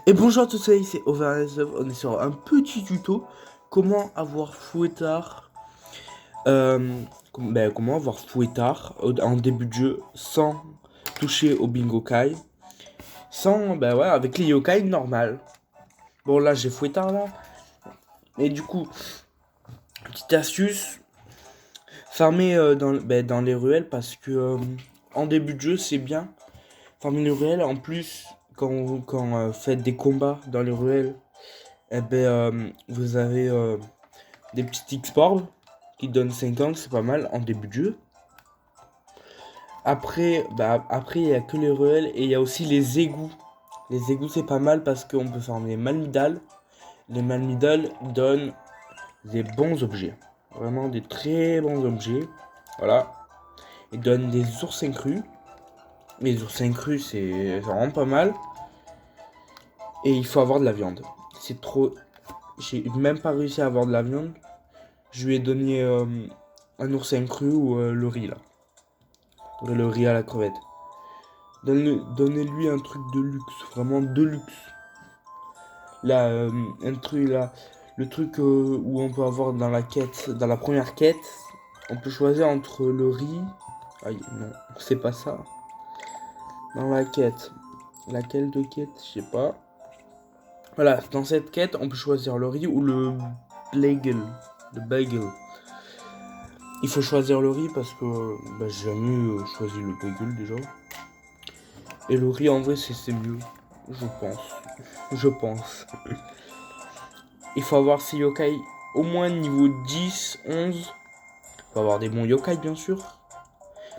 Et bonjour à tous, c'est Overlove. On est sur un petit tuto. Comment avoir fouettard. Comment avoir fouettard en début de jeu sans toucher au bingo kai. Sans, ouais, avec les yokai normal. Bon, là j'ai fouettard là. Et du coup, petite astuce. Farmer dans les ruelles parce que en début de jeu c'est bien. Farmer les ruelles. En plus, quand faites des combats dans les ruelles, vous avez des petits X-Porb qui donnent 50, c'est pas mal en début de jeu. Après, il y a que les ruelles et il y a aussi les égouts. Les égouts, c'est pas mal parce qu'on peut farmer les malmidales. Les malmidales donnent des bons objets. Vraiment des très bons objets. Voilà. Ils donnent des oursins crus. Les oursins crus, c'est vraiment pas mal. Et il faut avoir de la viande. C'est trop. J'ai même pas réussi à avoir de la viande. Je lui ai donné un oursin cru ou le riz là. Le riz à la crevette. Donnez-lui un truc de luxe, vraiment de luxe. Là, un truc là, le truc où on peut avoir dans la quête, dans la première quête, on peut choisir entre le riz. Aïe, non, c'est pas ça. Dans la quête, laquelle de quête, je sais pas. Voilà, dans cette quête, on peut choisir le riz ou le bagel. Le bagel. Il faut choisir le riz parce que j'ai jamais choisi le bagel déjà. Et le riz en vrai c'est mieux, je pense. Je pense. Il faut avoir ces yokai au moins niveau 10, 11. Il faut avoir des bons yokai bien sûr.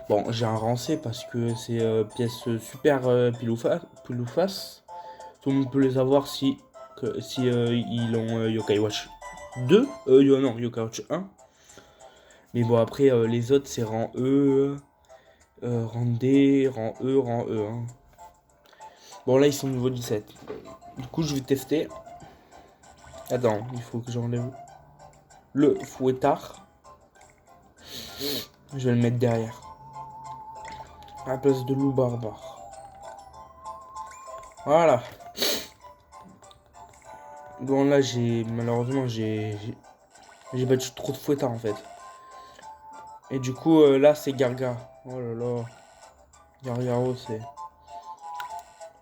Bon, j'ai un rancé parce que c'est pièce super pile ou face. Tout le monde peut les avoir si ils ont Yokai Watch 2. Non, Yokai Watch 1. Mais bon, après, les autres, c'est rang E, rang D, rang E, rang E. Hein. Bon, là, ils sont niveau 17. Du coup, je vais tester. Attends, il faut que j'enlève le fouettard. Je vais le mettre derrière. À la place de loup barbare. Voilà. Bon, là, malheureusement, j'ai battu trop de fouettards en fait. Et du coup, là, c'est Garga. Oh là là. Gargaro, c'est.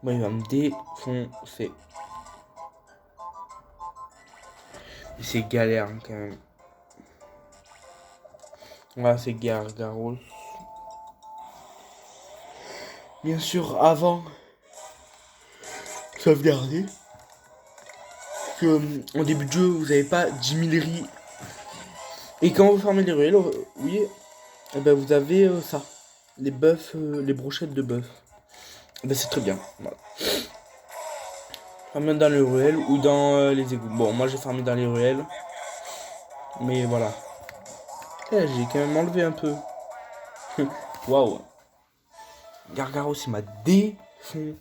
Bon, il va me défoncer. C'est galère hein, quand même. Voilà, c'est Gargaro. Bien sûr, avant, sauvegarder. Que en début de jeu, vous n'avez pas 10 000 riz. Et quand vous fermez les ruelles, oui, eh ben vous avez ça. Les bœufs, les brochettes de bœuf. Ben c'est très bien. Voilà. Farmer dans les ruelles ou dans les égouts. Bon, moi j'ai farmé dans les ruelles. Mais voilà. Eh, j'ai quand même enlevé un peu. Waouh. Gargaros, il m'a défoncé.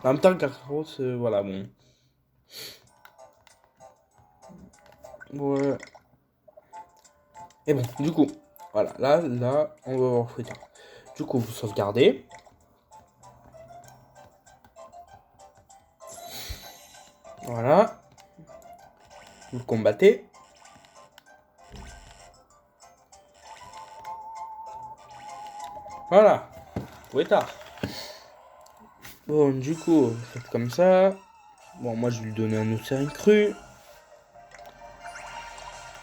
En même temps, Gargaros, voilà, bon. Ouais. Et bon, du coup, voilà, là, on va voir plus tard. Du coup, vous sauvegardez. Voilà. Vous combattez. Voilà. Fouettard. Bon, du coup, vous faites comme ça. Bon, moi, je vais lui donner un océan cru.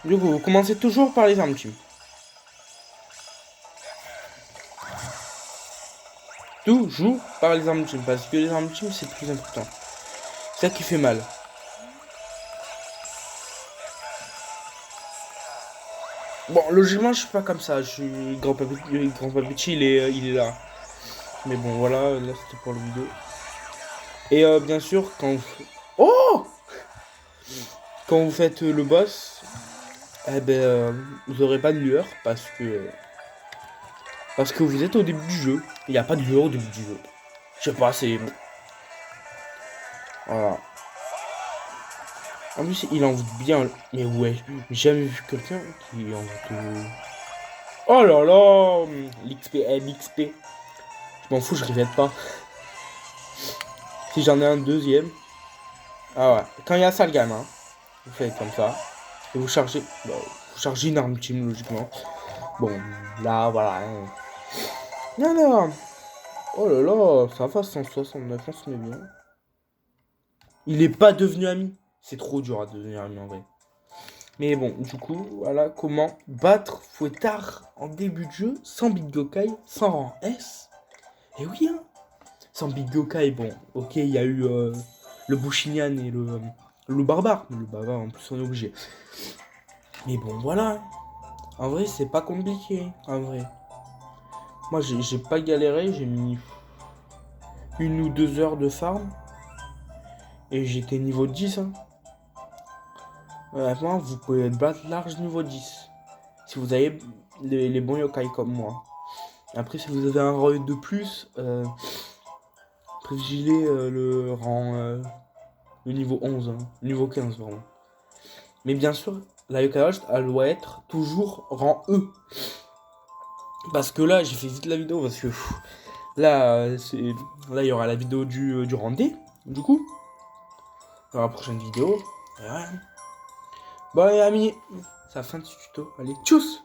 Du coup, vous commencez toujours par les armes team. Toujours par les armes team, parce que les armes team, c'est plus important. C'est ça qui fait mal. Bon, logiquement, je suis pas comme ça. Je suis grand-papichi, il est là. Mais bon, voilà, là, c'était pour la vidéo. Et bien sûr, Oh quand vous faites le boss, eh ben, vous aurez pas de lueur parce que vous êtes au début du jeu. Il n'y a pas de lueur au début du jeu. Je sais pas, c'est... Voilà. En plus, il envoûte bien. Mais ouais, j'ai jamais vu quelqu'un qui envoûte... Oh là là, l'XP, l'XP. Je m'en fous, je répète pas. Si j'en ai un deuxième. Ah ouais, quand il y a ça le gamin, vous faites comme ça. Et vous chargez une arme ultime logiquement. Bon, là voilà. Non, non. Oh là là, ça va 169, on se met bien. Il est pas devenu ami. C'est trop dur à devenir ami en vrai. Mais bon, du coup, voilà comment battre Fouettard en début de jeu, sans Big Gokai, sans rang S. Et oui, hein. Sans Big Gokai, bon, ok, il y a eu le Bushinyan et le barbare. Le barbare, en plus, on est obligé. Mais bon, voilà. En vrai, c'est pas compliqué, en vrai. Moi, j'ai pas galéré, j'ai mis 1 ou 2 heures de farm. Et j'étais niveau 10, hein. Honnêtement, vous pouvez battre large niveau 10. Si vous avez les bons yokai comme moi. Après, si vous avez un rang de plus, privilégiez le niveau 11, hein, le niveau 15, vraiment. Mais bien sûr, la yokai rush, elle doit être toujours rang E. Parce que là, j'ai fait vite la vidéo, parce que là, là, il y aura la vidéo du rang D, du coup. Dans la prochaine vidéo. Et ouais. Bon, allez, amis, c'est la fin de ce tuto. Allez, tchuss!